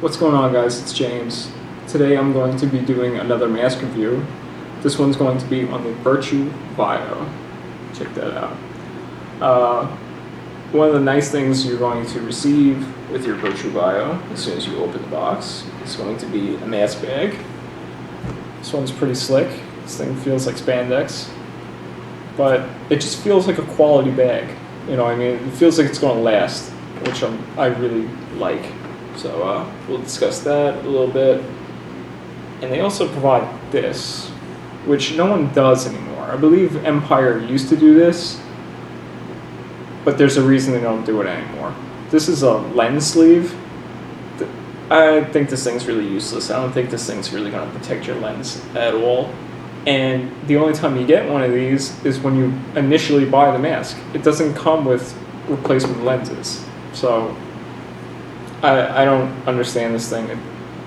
What's going on, guys? It's James. Today I'm going to be doing another mask review. This one's going to be on the Virtue Vio. Check that out. One of the nice things you're going to receive with your Virtue Vio as soon as you open the box is going to be a mask bag. This one's pretty slick. This thing feels like spandex, but it just feels like a quality bag. You know what I mean? It feels like it's going to last, which I really like. So we'll discuss that a little bit. And they also provide this, which no one does anymore. I believe Empire used to do this, but there's a reason they don't do it anymore. This is a lens sleeve. I think this thing's really useless. I don't think this thing's really going to protect your lens at all. And the only time you get one of these is when you initially buy the mask. It doesn't come with replacement lenses. So I don't understand this thing.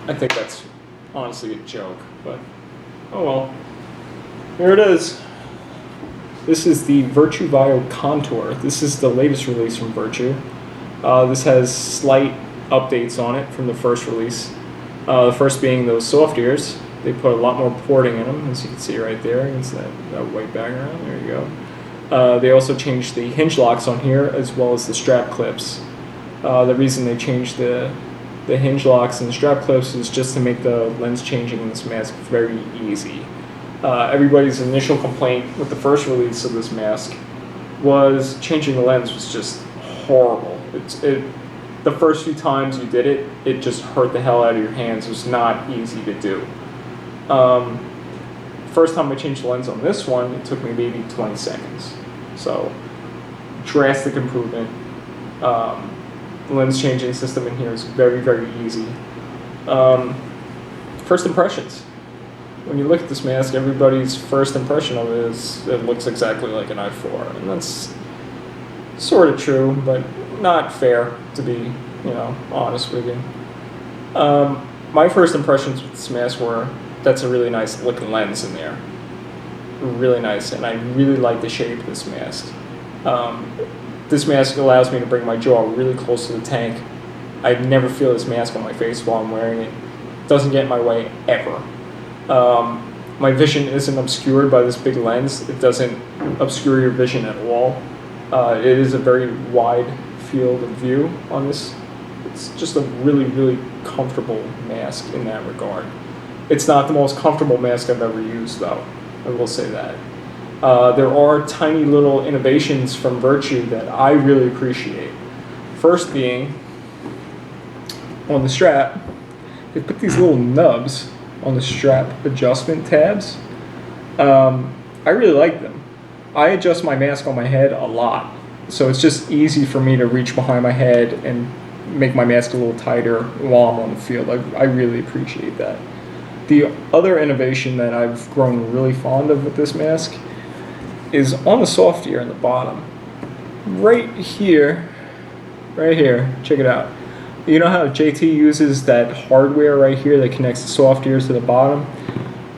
I think that's honestly a joke, but oh well. Here it is. This is the Virtue Vio Contour. This is the latest release from Virtue. This has slight updates on it from the first release. The first being those soft ears. They put a lot more porting in them, as you can see right there against that white background. There you go. They also changed the hinge locks on here as well as the strap clips. The reason they changed the hinge locks and the strap clips is just to make the lens changing in this mask very easy. Everybody's initial complaint with the first release of this mask was changing the lens was just horrible. The first few times you did it, it just hurt the hell out of your hands. It was not easy to do. First time I changed the lens on this one, it took me maybe 20 seconds. So, drastic improvement. The lens changing system in here is very, very easy. First impressions. When you look at this mask, everybody's first impression of it is it looks exactly like an i4. And that's sort of true, but not fair, to be, honest with you. My first impressions with this mask were, that's a really nice looking lens in there. Really nice, and I really like the shape of this mask. This mask allows me to bring my jaw really close to the tank. I never feel this mask on my face while I'm wearing it. It doesn't get in my way ever. My vision isn't obscured by this big lens. It doesn't obscure your vision at all. It is a very wide field of view on this. It's just a really, really comfortable mask in that regard. It's not the most comfortable mask I've ever used, though. I will say that. There are tiny little innovations from Virtue that I really appreciate. First being, on the strap, they put these little nubs on the strap adjustment tabs. I really like them. I adjust my mask on my head a lot, so it's just easy for me to reach behind my head and make my mask a little tighter while I'm on the field. I really appreciate that. The other innovation that I've grown really fond of with this mask is on the soft ear in the bottom. Right here, check it out. You know how JT uses that hardware right here that connects the soft ears to the bottom?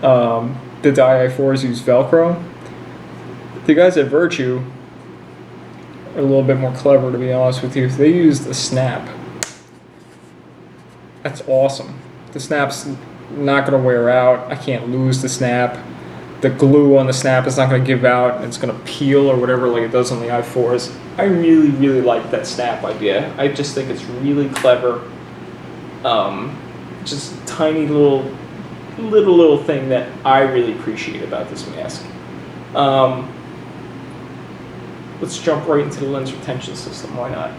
The i4s use Velcro. The guys at Virtue are a little bit more clever, to be honest with you. They use the snap. That's awesome. The snap's not going to wear out. I can't lose the snap. The glue on the snap is not going to give out. It's going to peel or whatever like it does on the i4s. I really, really like that snap idea. I just think it's really clever. Just a tiny little thing that I really appreciate about this mask. Let's jump right into the lens retention system. Why not?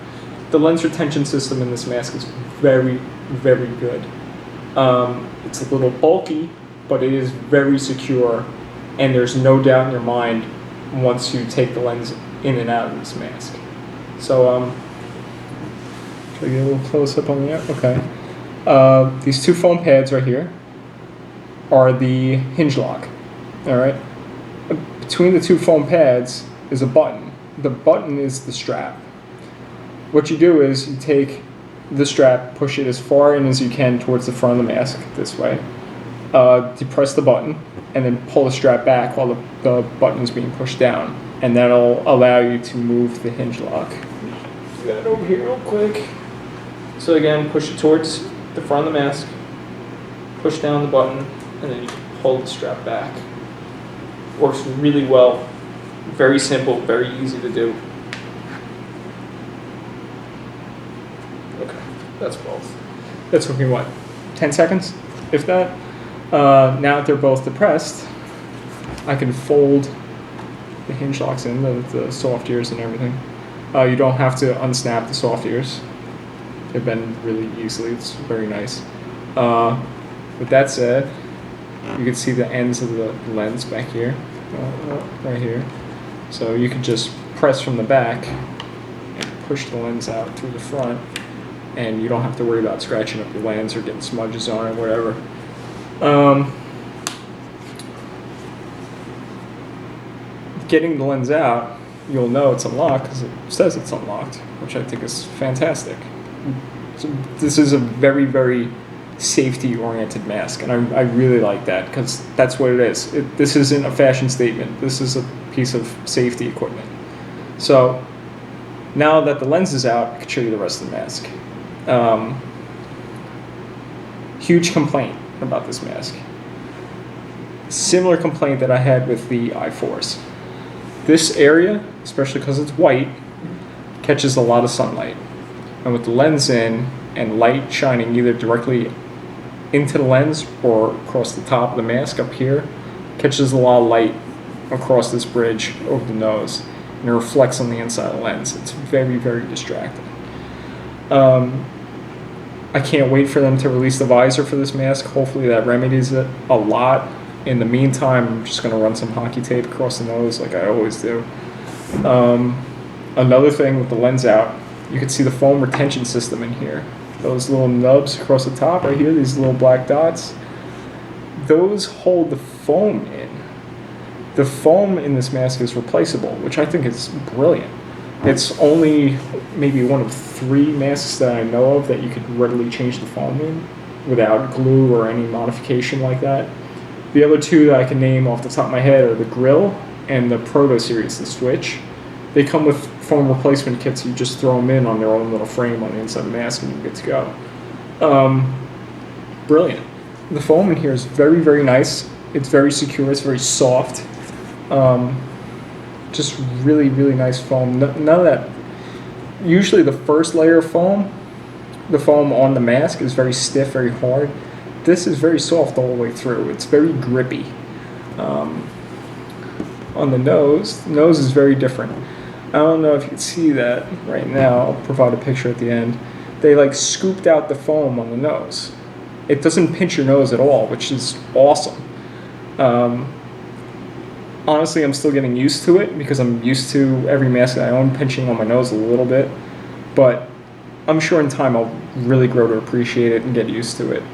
The lens retention system in this mask is very, very good. It's a little bulky, but it is very secure, and there's no doubt in your mind once you take the lens in and out of this mask. So, should I get a little close up on that? Okay. These two foam pads right here are the hinge lock. All right. Between the two foam pads is a button. The button is the strap. What you do is you take the strap, push it as far in as you can towards the front of the mask, this way. Depress the button, and then pull the strap back while the button is being pushed down. And that'll allow you to move the hinge lock. Do that over here real quick. So again, push it towards the front of the mask, push down the button, and then you can pull the strap back. Works really well. Very simple, very easy to do. Okay, that's both. That took me what, 10 seconds, if that? Now that they're both depressed, I can fold the hinge locks in, the soft ears and everything. You don't have to unsnap the soft ears. They bend really easily. It's very nice. With that said, you can see the ends of the lens back here, right here. So you can just press from the back and push the lens out through the front, and you don't have to worry about scratching up your lens or getting smudges on it, whatever. Getting the lens out, you'll know it's unlocked because it says it's unlocked, which I think is fantastic. So this is a very, very safety-oriented mask, and I really like that because that's what it is. This isn't a fashion statement. This is a piece of safety equipment. So now that the lens is out, I can show you the rest of the mask. Huge complaint about this mask. Similar complaint that I had with the i4s. This area, especially because it's white, catches a lot of sunlight. And with the lens in and light shining either directly into the lens or across the top of the mask up here, catches a lot of light across this bridge over the nose, and it reflects on the inside of the lens. It's very, very distracting. I can't wait for them to release the visor for this mask. Hopefully that remedies it a lot. In the meantime, I'm just going to run some hockey tape across the nose like I always do. Another thing with the lens out, you can see the foam retention system in here. Those little nubs across the top right here, these little black dots, those hold the foam in. The foam in this mask is replaceable, which I think is brilliant. It's only maybe one of 3 masks that I know of that you could readily change the foam in without glue or any modification like that. The other 2 that I can name off the top of my head are the Grill and the Proto series, the Switch. They come with foam replacement kits. You just throw them in on their own little frame on the inside of the mask and you're good to go. Brilliant. The foam in here is very, very nice. It's very secure. It's very soft. Just really, really nice foam. None of that. Usually the first layer of foam, the foam on the mask is very stiff, very hard. This is very soft all the way through. It's very grippy. On the nose is very different. I don't know if you can see that right now. I'll provide a picture at the end. They like scooped out the foam on the nose. It doesn't pinch your nose at all, which is awesome. Honestly, I'm still getting used to it because I'm used to every mask that I own pinching on my nose a little bit. But I'm sure in time I'll really grow to appreciate it and get used to it.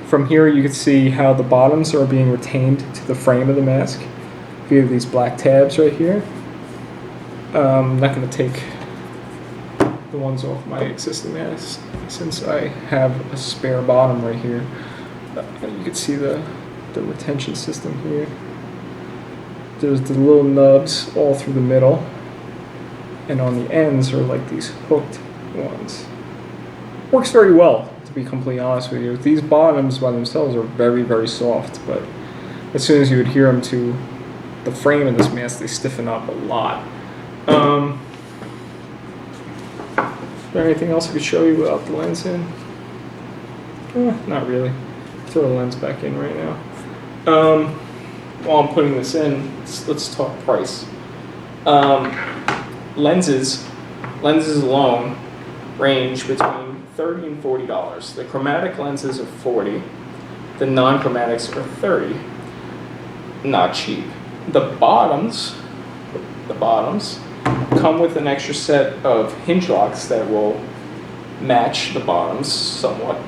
From here you can see how the bottoms are being retained to the frame of the mask via these black tabs right here. I'm not going to take the ones off my existing mask since I have a spare bottom right here. You can see the retention system here. There's the little nubs all through the middle, and on the ends are like these hooked ones. Works very well, to be completely honest with you. These bottoms by themselves are very, very soft, but as soon as you adhere them to the frame of this mask, they stiffen up a lot. Is there anything else I could show you without the lens in? Not really. Throw the lens back in right now. While I'm putting this in, let's talk price. Lenses alone range between $30 and $40. The chromatic lenses are $40. The non-chromatics are $30. Not cheap. The bottoms come with an extra set of hinge locks that will match the bottoms somewhat,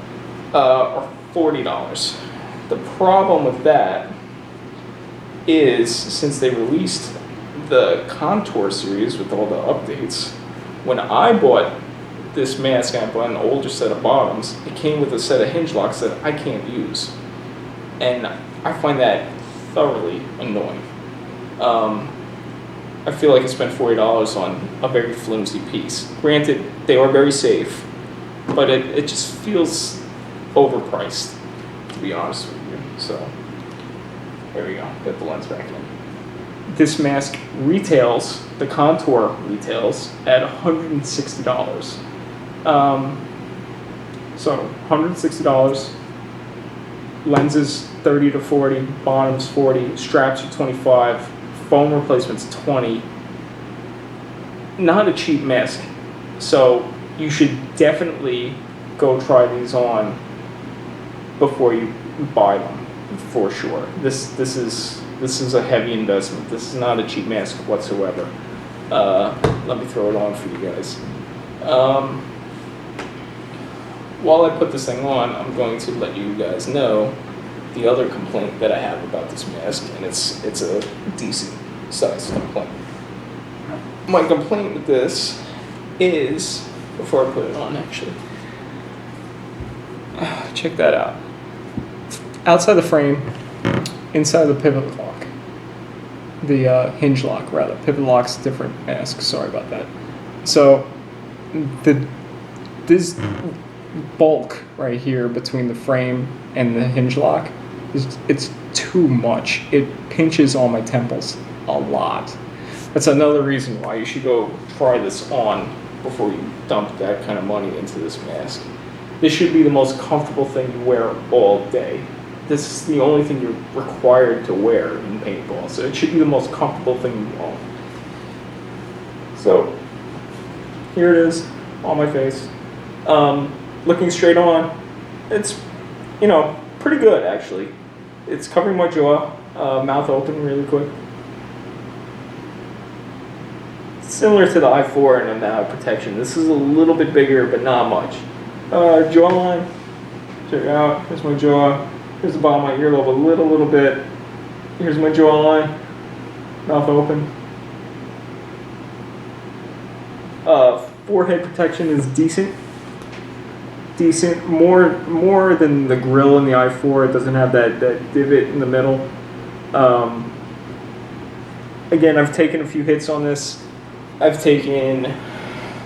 are $40. The problem with that is, since they released the Contour series with all the updates, when I bought this mask and I bought an older set of bottoms, it came with a set of hinge locks that I can't use. And I find that thoroughly annoying. I feel like I spent $40 on a very flimsy piece. Granted, they are very safe, but it just feels overpriced, to be honest with you. So there we go, get the lens back in. This mask retails, the Contour retails at $160. So $160, lenses 30 to 40, bottoms 40, straps are 25, foam replacements 20. Not a cheap mask, so you should definitely go try these on before you buy them, for sure. This is a heavy investment. This is not a cheap mask whatsoever. Let me throw it on for you guys. While I put this thing on, I'm going to let you guys know the other complaint that I have about this mask, and it's a decent sized complaint. My complaint with this is, before I put it on actually, check that out. Outside the frame, inside the pivot lock, the hinge lock rather, pivot lock's a different mask, sorry about that. So this bulk right here between the frame and the hinge lock, it's too much. It pinches on my temples a lot. That's another reason why you should go try this on before you dump that kind of money into this mask. This should be the most comfortable thing you wear all day. This is the only thing you're required to wear in paintball, so it should be the most comfortable thing you own. So here it is on my face. Looking straight on, it's, you know, pretty good actually. It's covering my jaw, mouth open really quick. Similar to the i4 in amount of protection. This is a little bit bigger, but not much. Jawline, check it out. Here's my jaw. Here's the bottom of my earlobe a little bit. Here's my jawline, mouth open. Forehead protection is decent. More than the grill in the i4. It doesn't have that divot in the middle. Again, I've taken a few hits on this. I've taken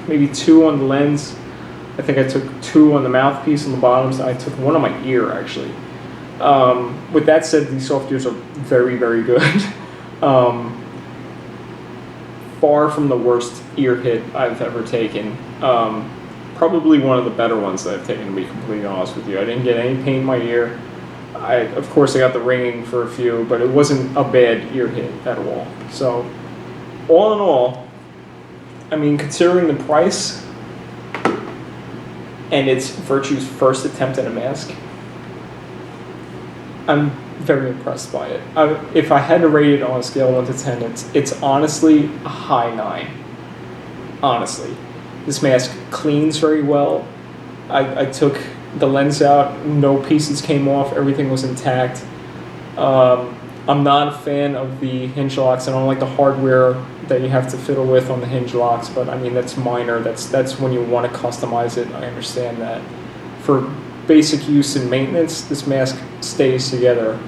maybe 2 on the lens. I think I took 2 on the mouthpiece on the bottoms. I took 1 on my ear actually. With that said, these soft ears are very, very good. Far from the worst ear hit I've ever taken. Probably one of the better ones that I've taken, to be completely honest with you. I didn't get any pain in my ear. Of course, I got the ringing for a few, but it wasn't a bad ear hit at all. So, all in all, I mean, considering the price, and it's Virtue's first attempt at a mask, I'm very impressed by it. If I had to rate it on a scale of 1 to 10, it's honestly a high 9. Honestly. This mask cleans very well. I took the lens out, no pieces came off, everything was intact. I'm not a fan of the hinge locks. I don't like the hardware that you have to fiddle with on the hinge locks, but I mean, that's minor. That's when you want to customize it. I understand that. For basic use and maintenance, this mask stays together.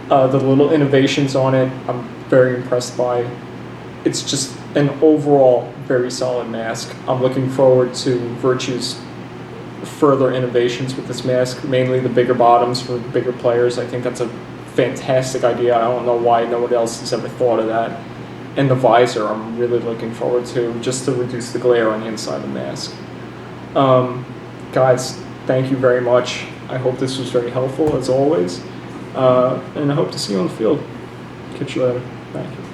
The little innovations on it, I'm very impressed by. It's just an overall very solid mask. I'm looking forward to Virtue's further innovations with this mask, mainly the bigger bottoms for bigger players. I think that's a fantastic idea. I don't know why no one else has ever thought of that. And the visor, I'm really looking forward to, just to reduce the glare on the inside of the mask. Guys, thank you very much. I hope this was very helpful, as always. And I hope to see you on the field. Catch you later. Thank you.